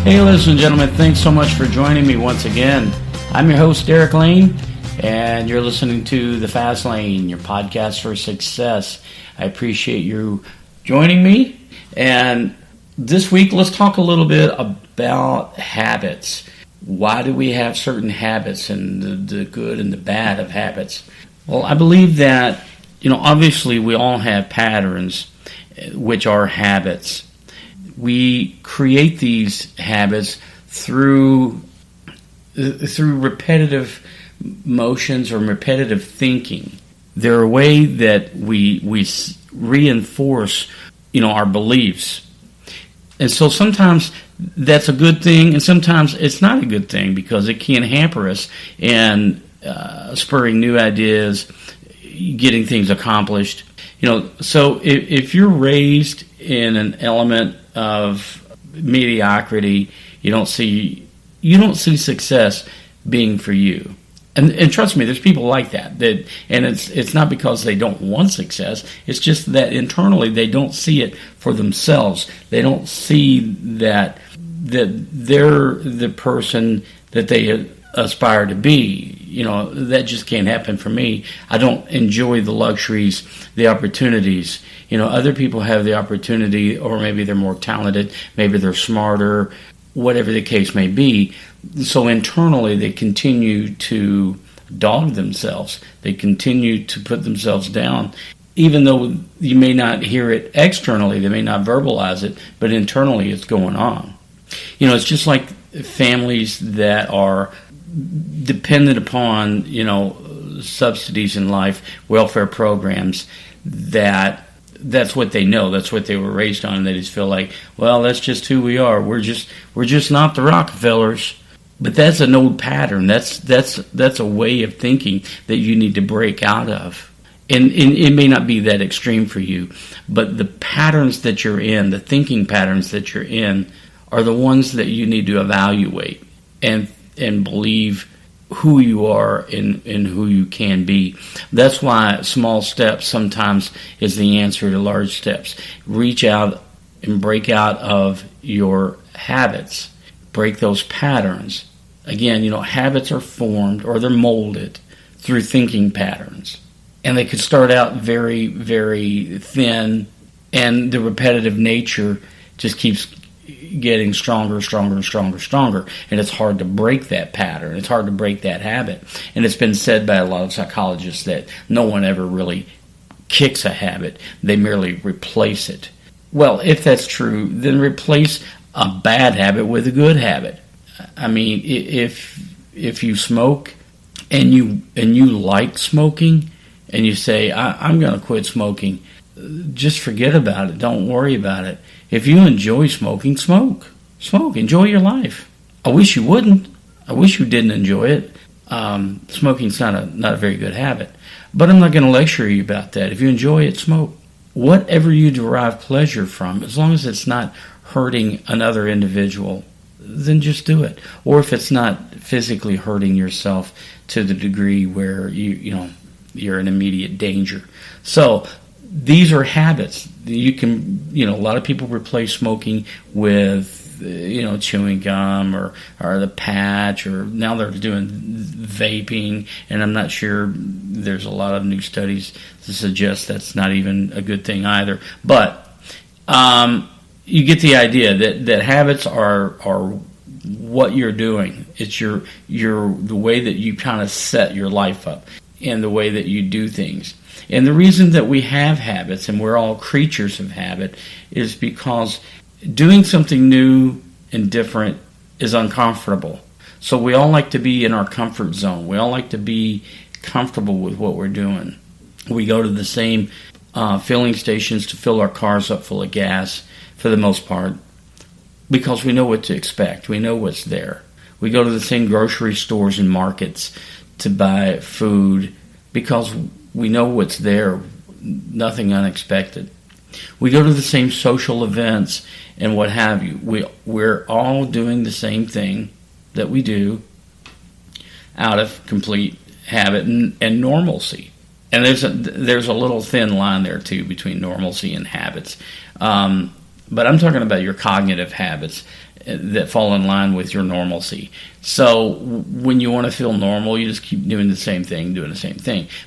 Hey, ladies and gentlemen, thanks so much for joining me once again. I'm your host, Derek Lane, and you're listening to The Fast Lane, your podcast for success. I appreciate you joining me. And this week, let's talk a little bit about habits. Why do we have certain habits and the good and the bad of habits? Well, I believe that, obviously we all have patterns, which are habits. We create these habits through repetitive motions or repetitive thinking. They're a way that we reinforce, our beliefs. And so sometimes that's a good thing, and sometimes it's not a good thing because it can hamper us in spurring new ideas, getting things accomplished. So if you're raised in an element of mediocrity, you don't see success being for you. And trust me, there's people like that, and it's not because they don't want success. It's just that internally they don't see it for themselves. They don't see that they're the person that they aspire to be. That just can't happen for me. I don't enjoy the luxuries, the opportunities. Other people have the opportunity, or maybe they're more talented, maybe they're smarter, whatever the case may be. So internally, they continue to dog themselves. They continue to put themselves down. Even though you may not hear it externally, they may not verbalize it, but internally it's going on. It's just like families that are dependent upon, subsidies in life, welfare programs, that's what they know. That's what they were raised on, and they just feel like, well, that's just who we are. We're just not the Rockefellers. But that's an old pattern. That's a way of thinking that you need to break out of. And it may not be that extreme for you, but the patterns that you're in, the thinking patterns that you're in, are the ones that you need to evaluate and believe who you are and who you can be. That's why small steps sometimes is the answer to large steps. Reach out and break out of your habits. Break those patterns. Again, habits are formed or they're molded through thinking patterns. And they could start out very, very thin, and the repetitive nature just keeps getting stronger, and it's hard to break that pattern. It's hard to break that habit. And it's been said by a lot of psychologists that no one ever really kicks a habit. They merely replace it. Well, if that's true, then replace a bad habit with a good habit. I mean, if you smoke and you like smoking and you say, I'm going to quit smoking, just forget about it. Don't worry about it. If you enjoy smoking, smoke. Enjoy your life. I wish you wouldn't. I wish you didn't enjoy it. Smoking's not a very good habit. But I'm not going to lecture you about that. If you enjoy it, smoke. Whatever you derive pleasure from, as long as it's not hurting another individual, then just do it. Or if it's not physically hurting yourself to the degree where you're in immediate danger. So these are habits. You can, a lot of people replace smoking with, chewing gum or the patch, or now they're doing vaping, and I'm not sure, there's a lot of new studies to suggest that's not even a good thing either. But you get the idea that habits are what you're doing. It's the way that you kind of set your life up and the way that you do things. And the reason that we have habits, and we're all creatures of habit, is because doing something new and different is uncomfortable. So we all like to be in our comfort zone. We all like to be comfortable with what we're doing. We go to the same filling stations to fill our cars up full of gas, for the most part, because we know what to expect. We know what's there. We go to the same grocery stores and markets to buy food because we know what's there, nothing unexpected. We go to the same social events and what have you. We're all doing the same thing that we do out of complete habit and normalcy. And there's a little thin line there too between normalcy and habits. but I'm talking about your cognitive habits that fall in line with your normalcy. So when you want to feel normal, you just keep doing the same thing.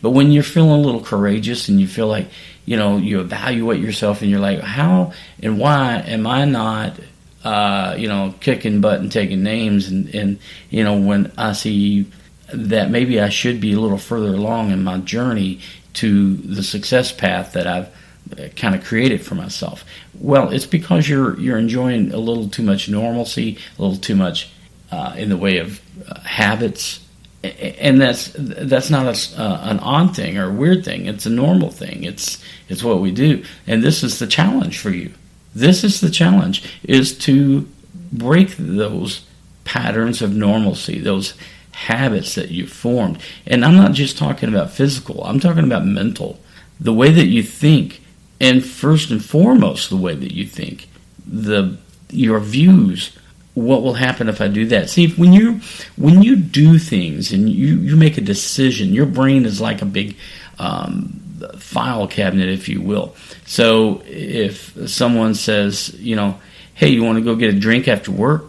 But when you're feeling a little courageous and you feel like, you evaluate yourself and you're like, how and why am I not, kicking butt and taking names? And when I see that maybe I should be a little further along in my journey to the success path that I've kind of created for myself. Well, it's because you're enjoying a little too much normalcy, a little too much in the way of habits, and that's not an odd thing or a weird thing. It's a normal thing. It's what we do, and this is the challenge for you. This is the challenge: is to break those patterns of normalcy, those habits that you've formed. And I'm not just talking about physical. I'm talking about mental. The way that you think. And first and foremost, the way that you think, your views, what will happen if I do that? See, when you do things and you make a decision, your brain is like a big file cabinet, if you will. So if someone says, hey, you want to go get a drink after work?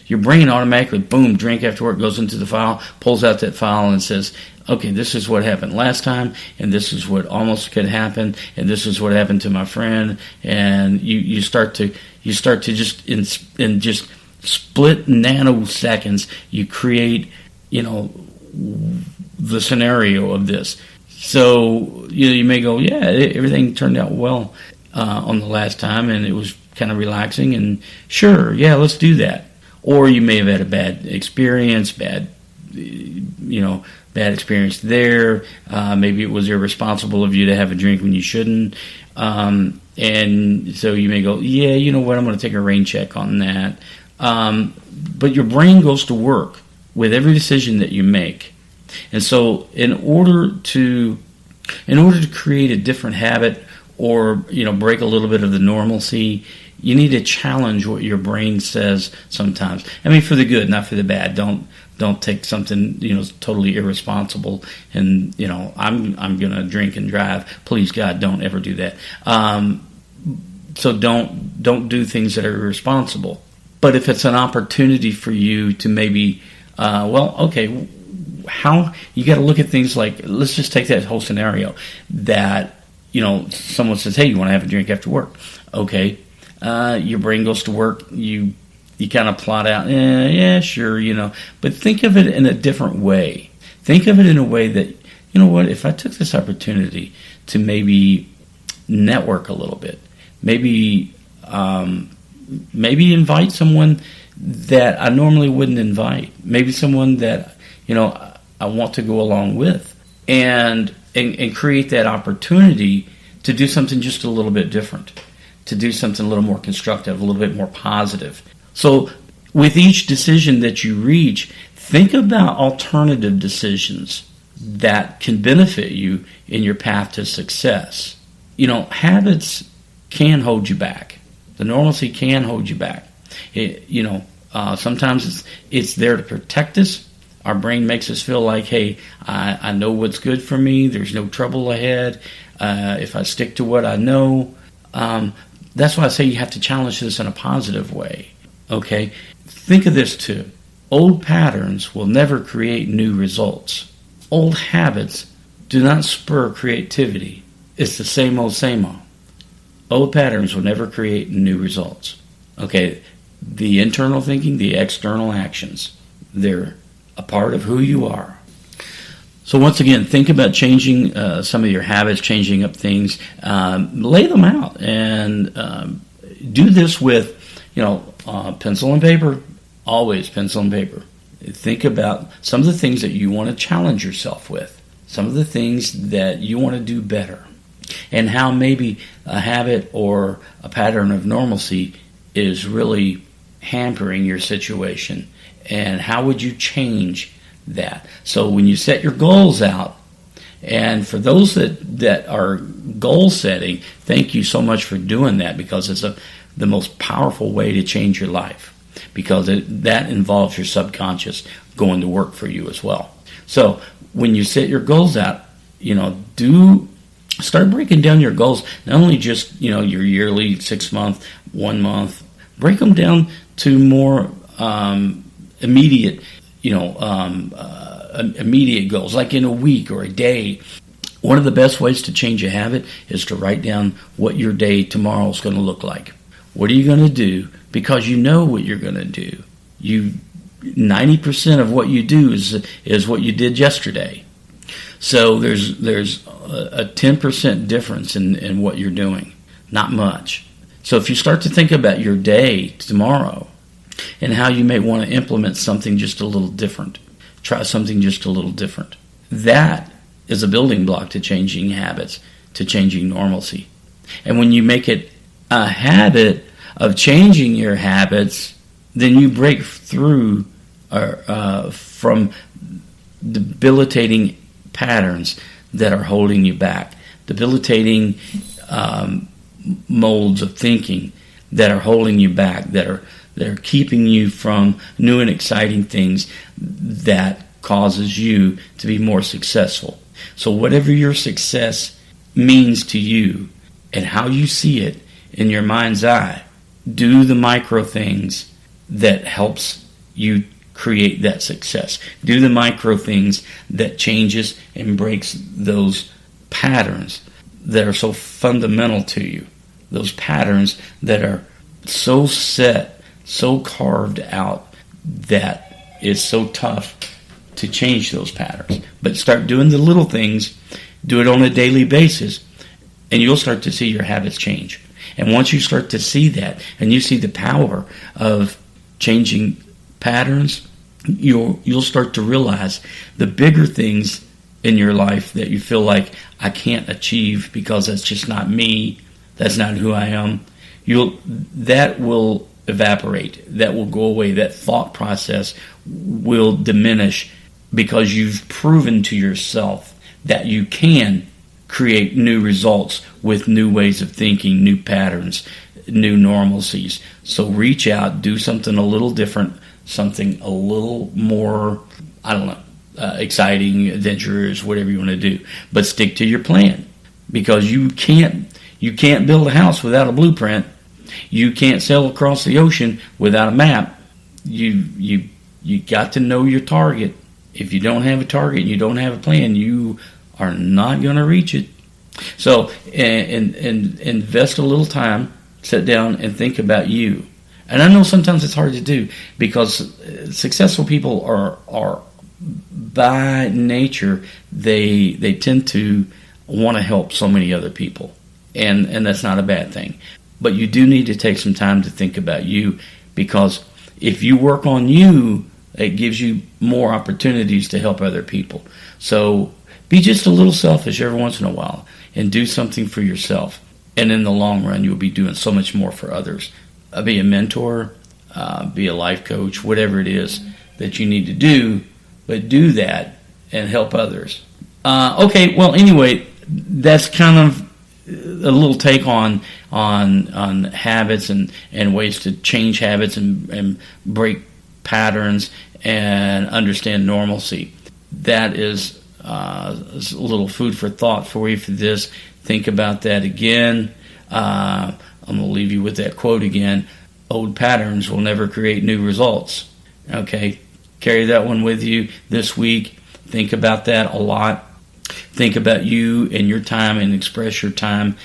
Your brain automatically, boom, drink after work, goes into the file, pulls out that file and says, okay, this is what happened last time, and this is what almost could happen, and this is what happened to my friend, and you start to just in just split nanoseconds, you create, the scenario of this. So you may go, yeah, everything turned out well on the last time, and it was kind of relaxing, and sure, yeah, let's do that. Or you may have had a bad experience, bad experience there. Maybe it was irresponsible of you to have a drink when you shouldn't. And so you may go, yeah, you know what, I'm going to take a rain check on that. But your brain goes to work with every decision that you make. And so in order to create a different habit or, break a little bit of the normalcy, you need to challenge what your brain says sometimes. I mean, for the good, not for the bad. Don't take something, totally irresponsible and, I'm going to drink and drive. Please, God, don't ever do that. So don't do things that are irresponsible. But if it's an opportunity for you to maybe, how you got to look at things like, let's just take that whole scenario that, someone says, hey, you want to have a drink after work? Okay. Your brain goes to work. You kind of plot out, yeah, sure, But think of it in a different way. Think of it in a way that, if I took this opportunity to maybe network a little bit, maybe invite someone that I normally wouldn't invite, maybe someone that, I want to go along with, and create that opportunity to do something just a little bit different, to do something a little more constructive, a little bit more positive. So with each decision that you reach, think about alternative decisions that can benefit you in your path to success. Habits can hold you back. The normalcy can hold you back. Sometimes it's there to protect us. Our brain makes us feel like, hey, I know what's good for me. There's no trouble ahead. If I stick to what I know. That's why I say you have to challenge this in a positive way. Okay? Think of this too. Old patterns will never create new results. Old habits do not spur creativity. It's the same old, same old. Old patterns will never create new results. Okay? The internal thinking, the external actions, they're a part of who you are. So once again, think about changing some of your habits, changing up things. Lay them out and do this with, pencil and paper. Always pencil and paper. Think about some of the things that you want to challenge yourself with, some of the things that you want to do better, and how maybe a habit or a pattern of normalcy is really hampering your situation, and how would you change that? So when you set your goals out, and for those that are goal setting, thank you so much for doing that, because it's the most powerful way to change your life, because that involves your subconscious going to work for you as well. So when you set your goals out, do Start breaking down your goals, not only just, your yearly, 6 month, 1 month. Break them down to more immediate, immediate goals, like in a week or a day. One of the best ways to change a habit is to write down what your day tomorrow is going to look like. What are you going to do? Because you know what you're going to do. 90% of what you do is what you did yesterday. So there's a 10% difference in what you're doing. Not much. So if you start to think about your day tomorrow and how you may want to implement something just a little different, try something just a little different, that is a building block to changing habits, to changing normalcy. And when you make it a habit of changing your habits, then you break through from debilitating patterns that are holding you back, debilitating molds of thinking that are holding you back, that are keeping you from new and exciting things that causes you to be more successful. So whatever your success means to you and how you see it in your mind's eye, do the micro things that helps you create that success. Do the micro things that changes and breaks those patterns that are so fundamental to you. Those patterns that are so set, so carved out, that it's so tough to change those patterns. But start doing the little things, do it on a daily basis, and you'll start to see your habits change. And once you start to see that, and you see the power of changing patterns, you'll start to realize the bigger things in your life that you feel like, I can't achieve because that's just not me, that's not who I am. That will evaporate, that will go away, that thought process will diminish, because you've proven to yourself that you can create new results with new ways of thinking, new patterns, new normalcies. So reach out, do something a little different, something a little more, exciting, adventurous, whatever you want to do. But stick to your plan, because you can't build a house without a blueprint. You can't sail across the ocean without a map. You got to know your target. If you don't have a target and you don't have a plan, you are not going to reach it. So and invest a little time, sit down and think about you. And I know sometimes it's hard to do, because successful people are by nature, they tend to want to help so many other people. And that's not a bad thing. But you do need to take some time to think about you, because if you work on you, it gives you more opportunities to help other people. So be just a little selfish every once in a while and do something for yourself. And in the long run, you'll be doing so much more for others. Be a mentor, be a life coach, whatever it is that you need to do, but do that and help others. Okay, well, anyway, that's kind of a little take on habits and ways to change habits and break patterns and understand normalcy. That is a little food for thought for you for this. Think about that again. I'm going to leave you with that quote again. Old patterns will never create new results. Okay, carry that one with you this week. Think about that a lot. Think about you and your time, and express your time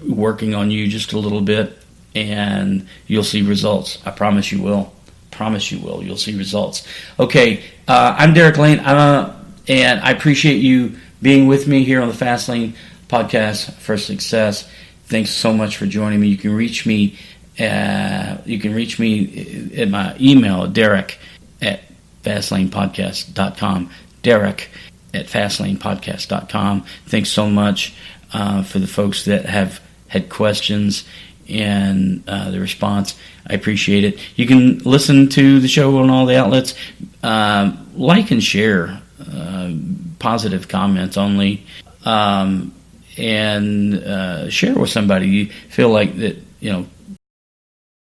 working on you just a little bit, and you'll see results. I promise you will. You'll see results. Okay, I'm Derek Lane, and I appreciate you being with me here on the Fast Lane Podcast for Success. Thanks so much for joining me. You can reach me at my email, Derek@fastlanepodcast.com. Derek@fastlanepodcast.com. Thanks so much for the folks that have had questions and the response. I appreciate it. You can listen to the show on all the outlets. Like and share. Positive comments only. And share with somebody you feel like that,